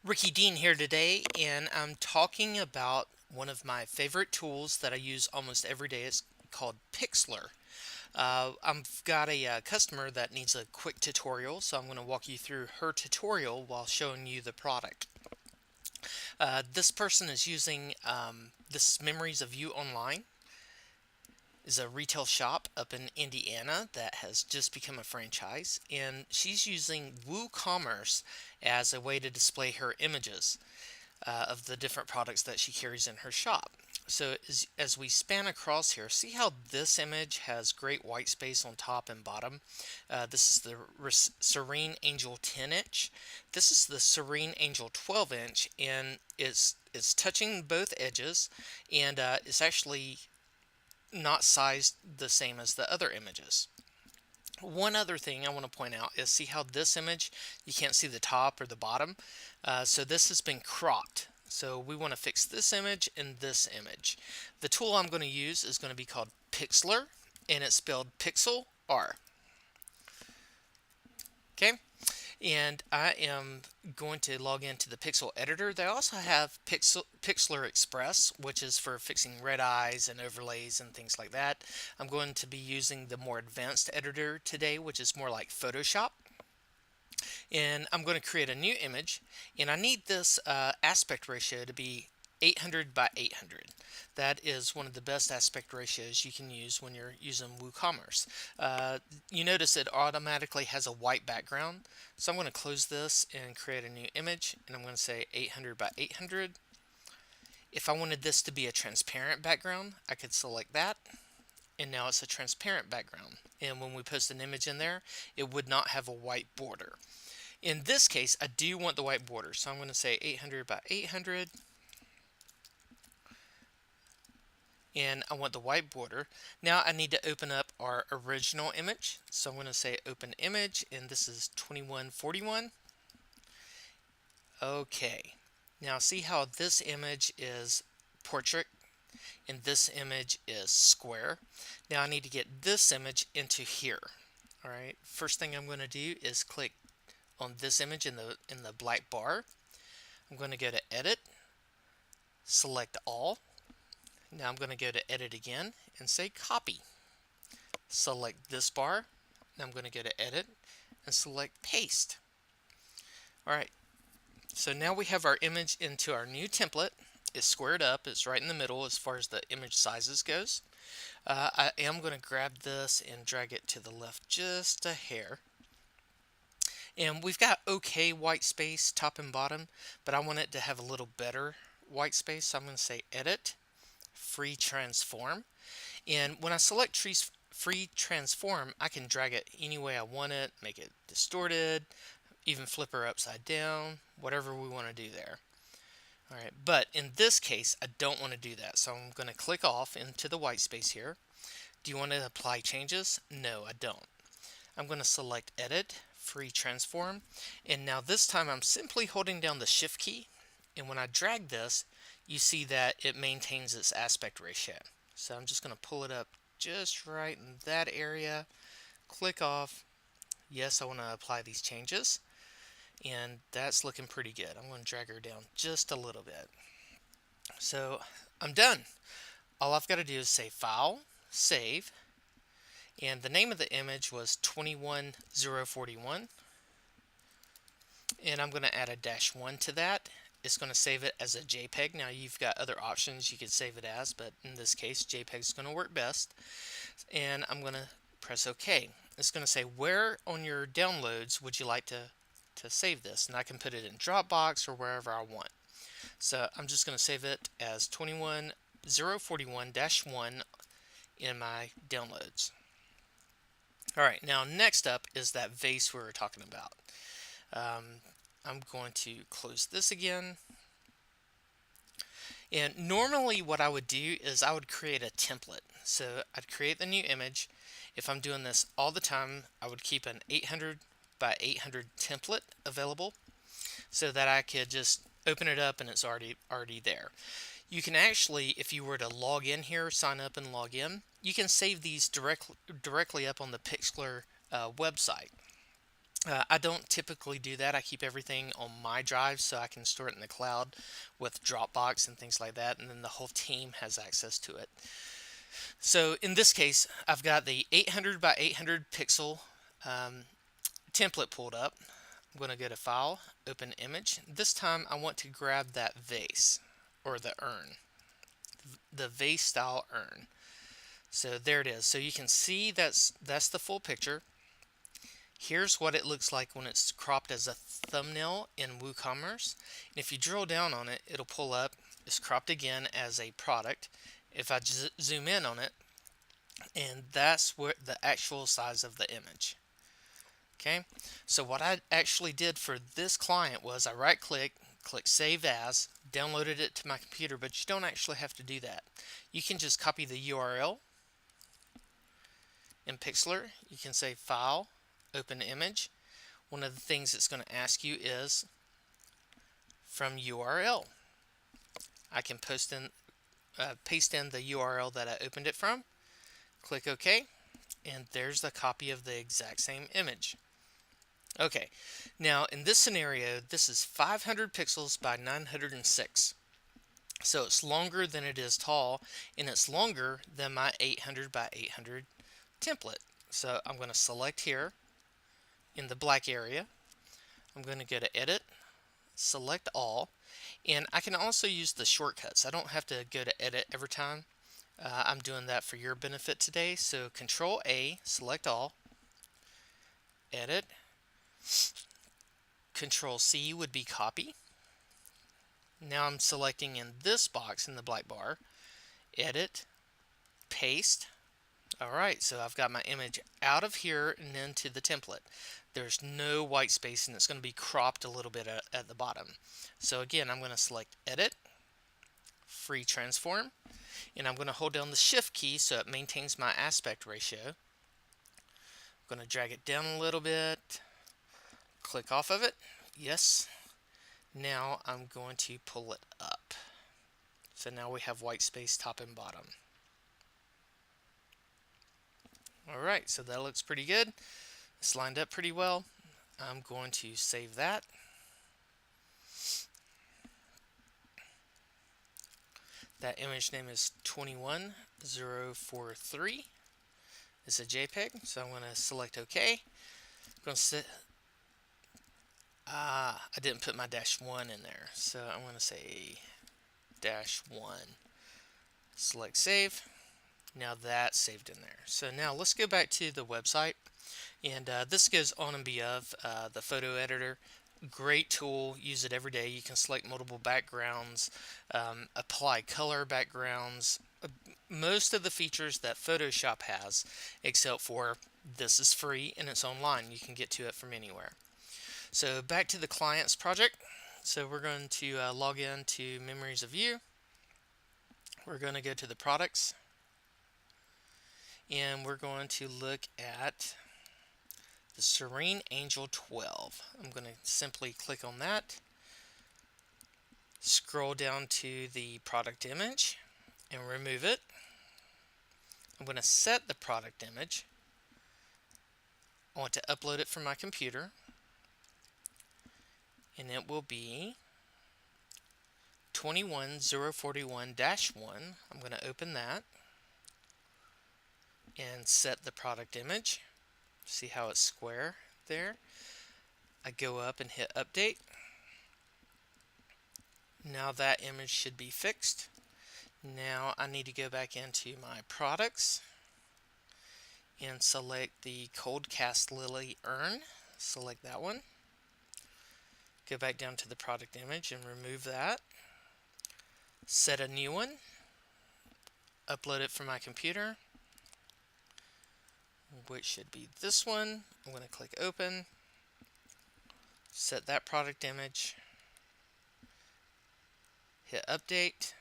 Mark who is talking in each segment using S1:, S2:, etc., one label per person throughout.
S1: Ricky Dean here today, and I'm talking about one of my favorite tools that I use almost every day. It's called Pixlr. I've got a customer that needs a quick tutorial, so I'm going to walk you through her tutorial while showing you the product. This person is using this Memories of You Online is a retail shop up in Indiana that has just become a franchise, and she's using WooCommerce as a way to display her images of the different products that she carries in her shop. So as we span across here, see how this image has great white space on top and bottom. This is the Serene Angel 10 inch. This is the Serene Angel 12 inch, and it's touching both edges, and it's actually not sized the same as the other images. One other thing I want to point out is see how this image, you can't see the top or the bottom. So this has been cropped. So we want to fix this image and this image. The tool I'm going to use is going to be called Pixlr, and it's spelled Pixel R. Okay, and I am going to log into the Pixel editor. They also have Pixlr Express, which is for fixing red eyes and overlays and things like that. I'm going to be using the more advanced editor today, which is more like Photoshop. And I'm going to create a new image, and I need this aspect ratio to be 800 by 800. That is one of the best aspect ratios you can use when you're using WooCommerce. You notice it automatically has a white background, so I'm going to close this and create a new image, and I'm going to say 800 by 800. If I wanted this to be a transparent background, I could select that, and now it's a transparent background. And when we post an image in there, it would not have a white border. In this case, I do want the white border, so I'm going to say 800 by 800. And I want the white border. Now I need to open up our original image. So I'm going to say open image, and this is 2141. Okay. Now see how this image is portrait and this image is square. Now I need to get this image into here. All right. First thing I'm going to do is click on this image in the black bar. I'm going to go to edit, select all. Now I'm going to go to edit again and say copy. Select this bar. Now I'm going to go to edit and select paste. Alright, so now we have our image into our new template. It's squared up, it's right in the middle as far as the image sizes goes. I am going to grab this and drag it to the left just a hair. And we've got okay white space top and bottom, but I want it to have a little better white space, so I'm going to say edit, free transform. And when I select free transform, I can drag it any way I want it, make it distorted, even flip her upside down, whatever we want to do there. All right, but in this case, I don't want to do that. So I'm going to click off into the white space here. Do you want to apply changes? No, I don't. I'm going to select edit, free transform. And now this time I'm simply holding down the shift key. And when I drag this, you see that it maintains its aspect ratio. So I'm just going to pull it up just right in that area, click off. Yes, I want to apply these changes, and that's looking pretty good. I'm going to drag her down just a little bit. So I'm done. All I've got to do is say File, Save, and the name of the image was 21041, and I'm going to add a -1 to that. It's going to save it as a JPEG. Now you've got other options you could save it as, but in this case JPEG is going to work best. And I'm going to press OK. It's going to say where on your downloads would you like to save this, and I can put it in Dropbox or wherever I want. So I'm just going to save it as 21041-1 in my downloads. Alright, now next up is that vase we were talking about. I'm going to close this again. And normally what I would do is I would create a template. So I'd create the new image. If I'm doing this all the time, I would keep an 800 by 800 template available so that I could just open it up and it's already there. You can actually, if you were to log in here, sign up and log in, you can save these directly up on the Pixlr website. I don't typically do that. I keep everything on my drive so I can store it in the cloud with Dropbox and things like that, and then the whole team has access to it. So in this case, I've got the 800 by 800 pixel um, template pulled up. I'm going to go to File, Open Image. This time I want to grab that vase or the urn, the vase style urn. So there it is. So you can see that's the full picture. Here's what it looks like when it's cropped as a thumbnail in WooCommerce. And if you drill down on it, it'll pull up. It's cropped again as a product. If I zoom in on it, and that's where the actual size of the image. Okay, so what I actually did for this client was I right click Save As, downloaded it to my computer, but you don't actually have to do that. You can just copy the URL in Pixlr. You can say File, Open Image. One of the things it's going to ask you is from URL. I can paste in the URL that I opened it from, click OK, and there's the copy of the exact same image. Okay, now in this scenario, this is 500 pixels by 906. So it's longer than it is tall, and it's longer than my 800 by 800 template. So I'm going to select here in the black area. I'm going to go to Edit, select All, and I can also use the shortcuts. I don't have to go to Edit every time. I'm doing that for your benefit today. So Control A, select all, Edit, Control C would be copy. Now I'm selecting in this box in the black bar, Edit, Paste. Alright, so I've got my image out of here and into the template. There's no white space and it's going to be cropped a little bit at the bottom. So again, I'm going to select Edit, Free Transform, and I'm going to hold down the Shift key so it maintains my aspect ratio. I'm going to drag it down a little bit, click off of it, yes. Now I'm going to pull it up. So now we have white space top and bottom. Alright, so that looks pretty good. It's lined up pretty well. I'm going to save that. That image name is 21043. It's a JPEG, so I'm going to select OK. I'm going to I didn't put my -1 in there, so I'm going to say -1. Select Save. Now that's saved in there. So now let's go back to the website, and this goes on and beyond the photo editor. Great tool, use it every day. You can select multiple backgrounds, apply color backgrounds, most of the features that Photoshop has, except for this is free and it's online. You can get to it from anywhere. So back to the client's project. So we're going to log in to Memories of You. We're going to go to the products, and we're going to look at the Serene Angel 12. I'm going to simply click on that, scroll down to the product image and remove it. I'm going to set the product image. I want to upload it from my computer, and it will be 21041-1. I'm going to open that and set the product image. See how it's square there? I go up and hit update. Now that image should be fixed. Now I need to go back into my products and select the Cold Cast Lily urn. Select that one. Go back down to the product image and remove that. Set a new one. Upload it from my computer, which should be this one. I'm going to click open. Set that product image. Hit update.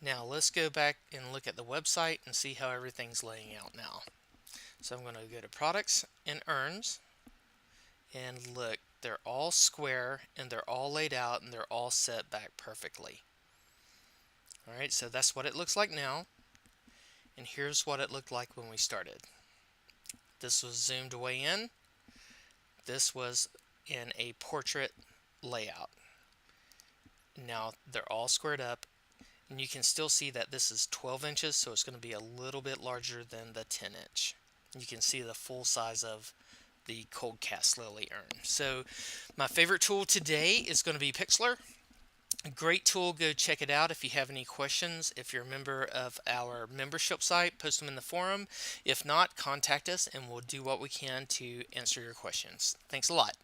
S1: Now let's go back and look at the website and see how everything's laying out now. So I'm going to go to products and urns, and look, they're all square and they're all laid out and they're all set back perfectly. Alright, so that's what it looks like now, and here's what it looked like when we started. This was zoomed way in. This was in a portrait layout. Now they're all squared up, and you can still see that this is 12 inches, so it's going to be a little bit larger than the 10 inch. You can see the full size of the cold cast lily urn. So my favorite tool today is going to be Pixlr. A great tool. Go check it out if you have any questions. If you're a member of our membership site, post them in the forum. If not, contact us and we'll do what we can to answer your questions. Thanks a lot.